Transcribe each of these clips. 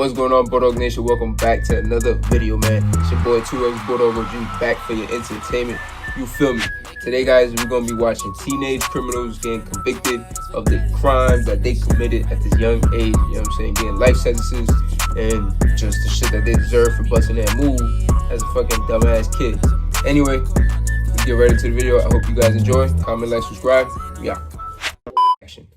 What's going on, Bulldog Nation? Welcome back to another video, man. It's your boy 2X Bulldog OG back for your entertainment. You feel me? Today, guys, we're going to be watching teenage criminals getting convicted of the crimes that they committed at this young age. You know what I'm saying? Getting life sentences and just the shit that they deserve for busting that move as a fucking dumbass kid. Anyway, let's get right into the video. I hope you guys enjoy. Comment, like, subscribe. Yeah. Action.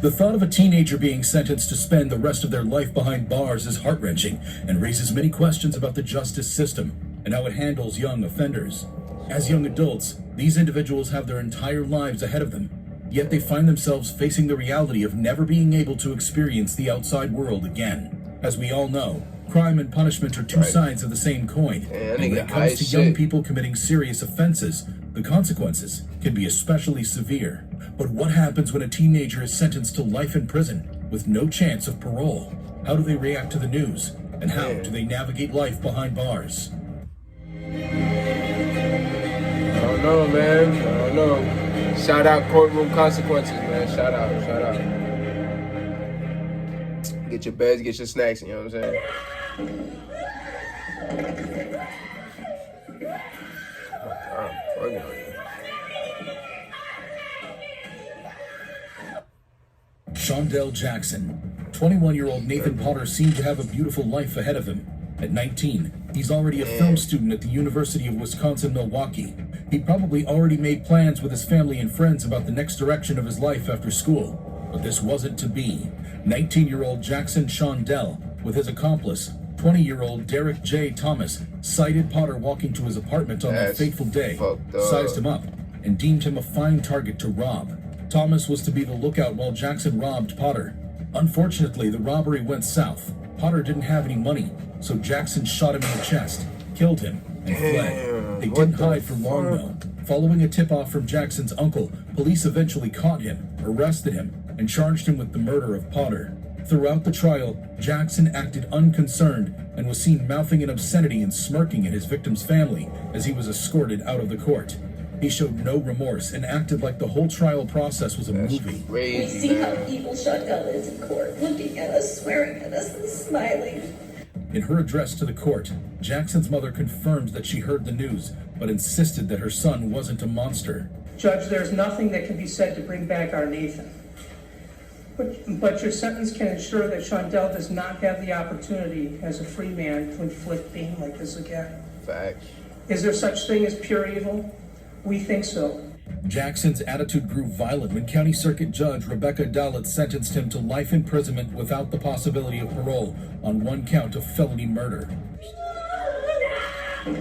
The thought of a teenager being sentenced to spend the rest of their life behind bars is heart-wrenching and raises many questions about the justice system and how it handles young offenders. As young adults, these individuals have their entire lives ahead of them, yet they find themselves facing the reality of never being able to experience the outside world again. As we all know, crime and punishment are two sides of the same coin, and when it comes to young people committing serious offenses, the consequences can be especially severe. But what happens when a teenager is sentenced to life in prison with no chance of parole? How do they react to the news? And how do they navigate life behind bars? I don't know, man. I don't know. Shout out courtroom consequences, man. Shout out. Get your beds, get your snacks, you know what I'm saying? Shoutout Jackson. 21-year-old Nathan Potter seemed to have a beautiful life ahead of him. At 19, he's already a film student at the University of Wisconsin-Milwaukee. He probably already made plans with his family and friends about the next direction of his life after school. But this wasn't to be. 19-year-old Jackson Shoutout, with his accomplice, 20-year-old Derek J. Thomas, sighted Potter walking to his apartment on that fateful day, sized him up, and deemed him a fine target to rob. Thomas was to be the lookout while Jackson robbed Potter. Unfortunately, the robbery went south. Potter didn't have any money, so Jackson shot him in the chest, killed him, and fled. They didn't hide for long, though. Following a tip-off from Jackson's uncle, police eventually caught him, arrested him, and charged him with the murder of Potter. Throughout the trial, Jackson acted unconcerned and was seen mouthing an obscenity and smirking at his victim's family as he was escorted out of the court. He showed no remorse and acted like the whole trial process was a movie. We see how evil Shoutout is in court, looking at us, swearing at us, and smiling. In her address to the court, Jackson's mother confirmed that she heard the news, but insisted that her son wasn't a monster. Judge, there's nothing that can be said to bring back our Nathan. But your sentence can ensure that Shoutout does not have the opportunity as a free man to inflict pain like this again. Facts. Is there such thing as pure evil? We think so. Jackson's attitude grew violent when County Circuit Judge Rebecca Dallett sentenced him to life imprisonment without the possibility of parole on one count of felony murder. He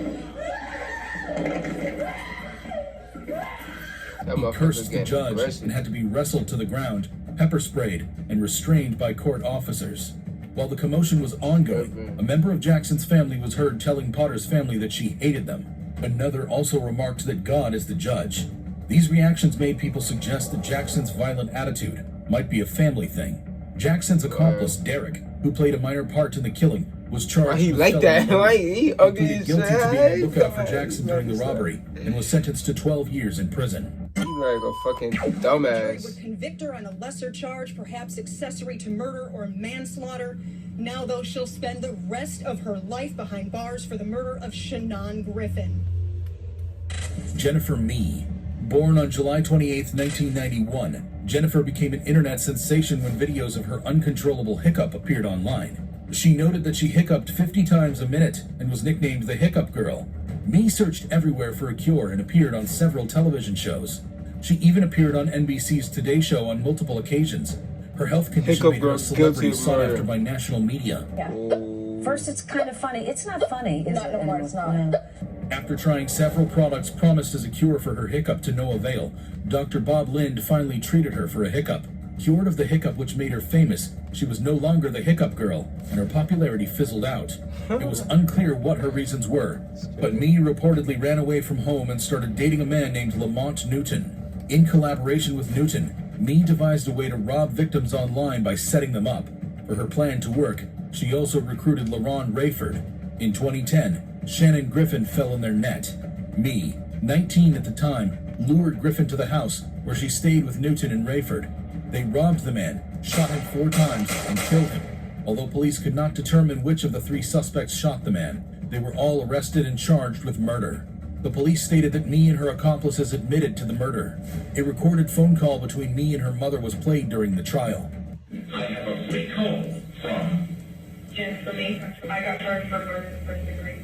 cursed the judge and had to be wrestled to the ground, pepper sprayed, and restrained by court officers. While the commotion was ongoing, a member of Jackson's family was heard telling Potter's family that she hated them. Another also remarked that God is the judge. These reactions made people suggest that Jackson's violent attitude might be a family thing. Jackson's accomplice, Derek, who played a minor part in the killing, was charged with felony murder. He pleaded guilty to being a lookout for Jackson during the robbery and was sentenced to 12 years in prison. You like a fucking dumbass. Would convict her on a lesser charge, perhaps accessory to murder or manslaughter. Now, though, she'll spend the rest of her life behind bars for the murder of Shannon Griffin. Jennifer Mee. Born on July 28, 1991, Jennifer became an internet sensation when videos of her uncontrollable hiccup appeared online. She noted that she hiccuped 50 times a minute and was nicknamed the Hiccup Girl. Mee searched everywhere for a cure and appeared on several television shows. She even appeared on NBC's Today Show on multiple occasions. Her health condition made her a celebrity sought after by national media. Yeah. First, it's kind of funny. It's not funny, is it? No, it's not. After trying several products promised as a cure for her hiccup to no avail, Dr. Bob Lind finally treated her for a hiccup. Cured of the hiccup which made her famous, she was no longer the Hiccup Girl, and her popularity fizzled out. It was unclear what her reasons were, but Mee reportedly ran away from home and started dating a man named Lamont Newton. In collaboration with Newton, Mee devised a way to rob victims online by setting them up. For her plan to work, she also recruited LaRon Rayford. In 2010, Shannon Griffin fell in their net. Mee, 19 at the time, lured Griffin to the house, where she stayed with Newton and Rayford. They robbed the man, shot him 4 times, and killed him. Although police could not determine which of the 3 suspects shot the man, they were all arrested and charged with murder. The police stated that Mee and her accomplices admitted to the murder. A recorded phone call between Mee and her mother was played during the trial. I have a free call from Just for me, I got charged for murder, first degree.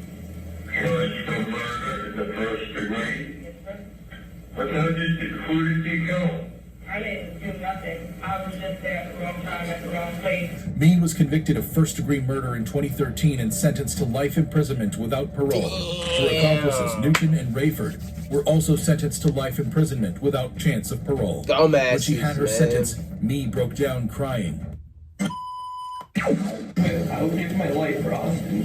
Charged for murder in the first degree. Yes, sir. But who did he kill? I didn't do nothing. I was just there at the wrong time, at the wrong place. Mee was convicted of first-degree murder in 2013 and sentenced to life imprisonment without parole. Her accomplices, Newton and Rayford, were also sentenced to life imprisonment without chance of parole. When she had her sentence, Mee broke down crying. I would give my life for Austin.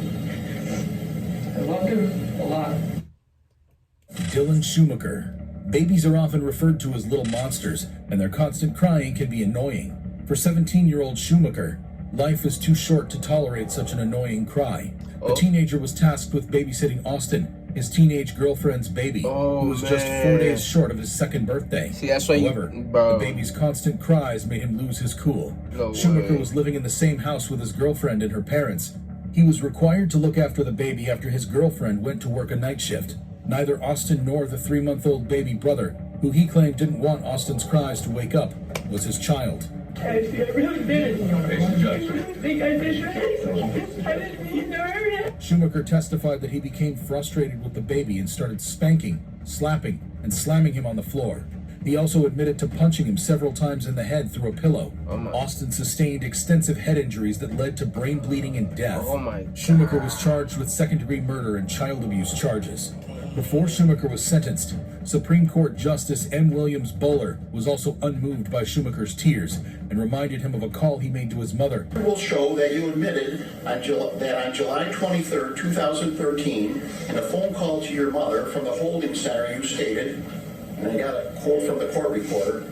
I loved him a lot. Dylan Schumacher. Babies are often referred to as little monsters, and their constant crying can be annoying. For 17-year-old Schumacher, life is too short to tolerate such an annoying cry. The teenager was tasked with babysitting Austin, his teenage girlfriend's baby, who was just 4 days short of his 2nd birthday. See, that's why However, the baby's constant cries made him lose his cool. Schumacher was living in the same house with his girlfriend and her parents. He was required to look after the baby after his girlfriend went to work a night shift. Neither Austin nor the 3-month-old baby brother, who he claimed didn't want Austin's cries to wake up, was his child. I really did. I think I did. I didn't mean to hurt him. Schumacher testified that he became frustrated with the baby and started spanking, slapping, and slamming him on the floor. He also admitted to punching him several times in the head through a pillow. Austin sustained extensive head injuries that led to brain bleeding and death. Schumacher was charged with 2nd-degree murder and child abuse charges. Before Schumacher was sentenced, Supreme Court Justice M. Williams Bowler was also unmoved by Schumacher's tears and reminded him of a call he made to his mother. It will show that you admitted that on July 23, 2013, in a phone call to your mother from the holding center, you stated, and I got a quote from the court reporter,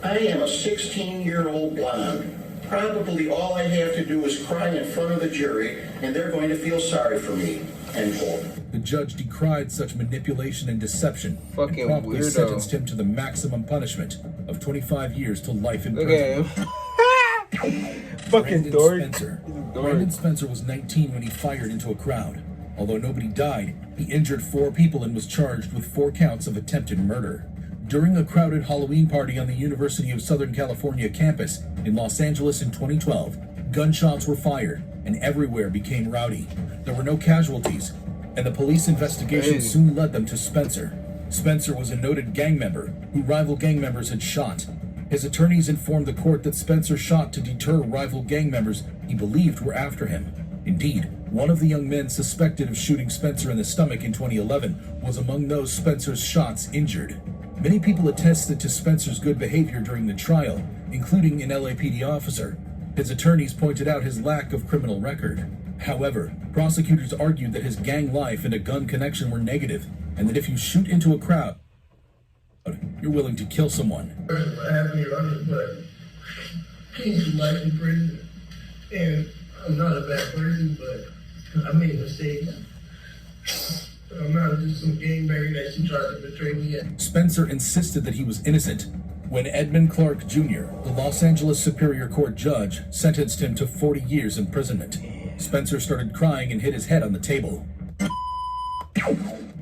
"I am a 16-year-old blonde. Probably all I have to do is cry in front of the jury, and they're going to feel sorry for me." End quote. The judge decried such manipulation and deception and promptly sentenced him to the maximum punishment of 25 years to life in prison. Fucking dork. Brandon Spencer was 19 when he fired into a crowd. Although nobody died, he injured 4 people and was charged with 4 counts of attempted murder. During a crowded Halloween party on the University of Southern California campus in Los Angeles in 2012, gunshots were fired and everywhere became rowdy. There were no casualties, and the police investigation soon led them to Spencer. Spencer was a noted gang member who rival gang members had shot. His attorneys informed the court that Spencer shot to deter rival gang members he believed were after him. Indeed, one of the young men suspected of shooting Spencer in the stomach in 2011 was among those Spencer's shots injured. Many people attested to Spencer's good behavior during the trial, including an LAPD officer. His attorneys pointed out his lack of criminal record. However, prosecutors argued that his gang life and a gun connection were negative, and that if you shoot into a crowd, you're willing to kill someone. What happened here, I'm just like, came to life in prison, and I'm not a bad person, but I made mistakes. I'm not just some gangbanger that she tried to betray me at. Spencer insisted that he was innocent. When Edmund Clark Jr., the Los Angeles Superior Court judge, sentenced him to 40 years imprisonment. Spencer started crying and hit his head on the table.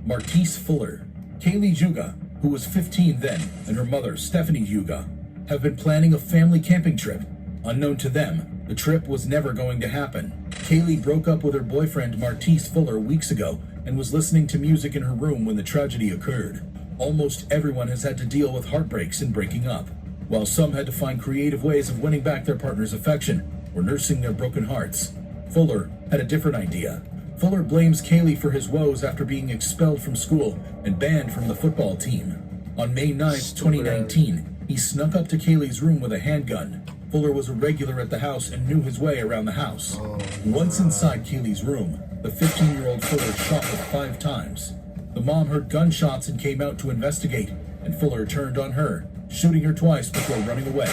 Marquise Fuller. Kaylee Juga, who was 15 then, and her mother, Stephanie Juga, have been planning a family camping trip. Unknown to them, the trip was never going to happen. Kaylee broke up with her boyfriend, Marquise Fuller, weeks ago and was listening to music in her room when the tragedy occurred. Almost everyone has had to deal with heartbreaks and breaking up, while some had to find creative ways of winning back their partner's affection or nursing their broken hearts. Fuller had a different idea. Fuller blames Kaylee for his woes after being expelled from school and banned from the football team. On May 9th, 2019, he snuck up to Kaylee's room with a handgun. Fuller was a regular at the house and knew his way around the house. Once inside Kaylee's room, the 15-year-old Fuller shot her 5 times. The mom heard gunshots and came out to investigate, and Fuller turned on her, shooting her twice before running away.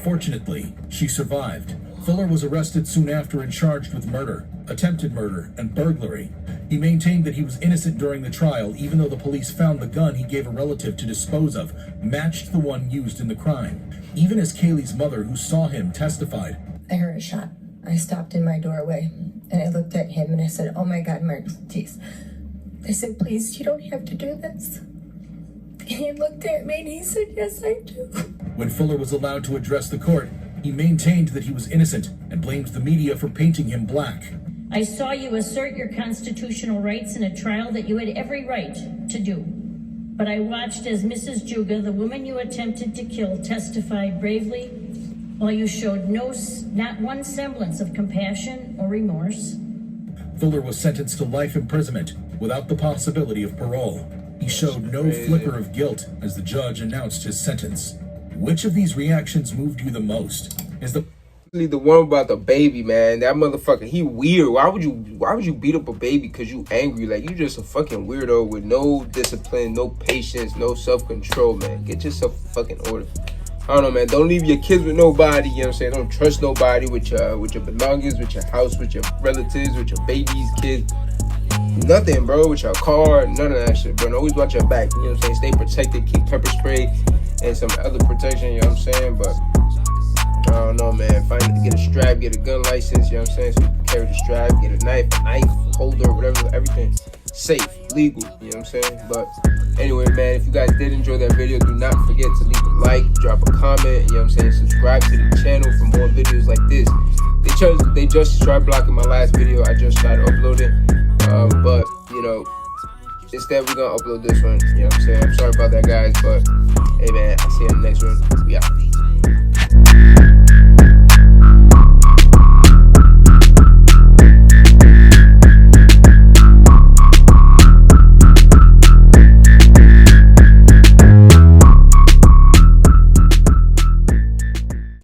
Fortunately, she survived. Fuller was arrested soon after and charged with murder, attempted murder, and burglary. He maintained that he was innocent during the trial, even though the police found the gun he gave a relative to dispose of matched the one used in the crime. Even as Kaylee's mother, who saw him, testified. I heard a shot. I stopped in my doorway and I looked at him and I said, "Oh my God, Marquise." I said, "Please, you don't have to do this." And he looked at me and he said, "Yes, I do." When Fuller was allowed to address the court, he maintained that he was innocent and blamed the media for painting him black. I saw you assert your constitutional rights in a trial that you had every right to do. But I watched as Mrs. Juga, the woman you attempted to kill, testified bravely, while you showed not one semblance of compassion or remorse. Fuller was sentenced to life imprisonment without the possibility of parole. He showed no flicker of guilt as the judge announced his sentence. Which of these reactions moved you the most? Is the one about the baby, man. That motherfucker, he weird. Why would you beat up a baby because you angry? Like, you just a fucking weirdo with no discipline, no patience, no self-control, man. Get yourself a fucking order. I don't know, man. Don't leave your kids with nobody, you know what I'm saying? Don't trust nobody with your belongings, with your house, with your relatives, with your babies, kids. Nothing, bro. With your car, none of that shit, bro. And always watch your back, you know what I'm saying? Stay protected, keep pepper spray and some other protection, you know what I'm saying? But I don't know, man. Get a strap, get a gun license, you know what I'm saying? So you can carry the strap, get a knife holder, whatever, everything safe, legal, you know what I'm saying? But anyway, man, if you guys did enjoy that video, do not forget to leave a like, drop a comment, you know what I'm saying? Subscribe to the channel for more videos like this. They just tried blocking my last video. I just tried to upload it, but you know, instead we're gonna upload this one, you know what I'm saying? I'm sorry about that, guys, but hey, man, I'll see you in the next one. We out.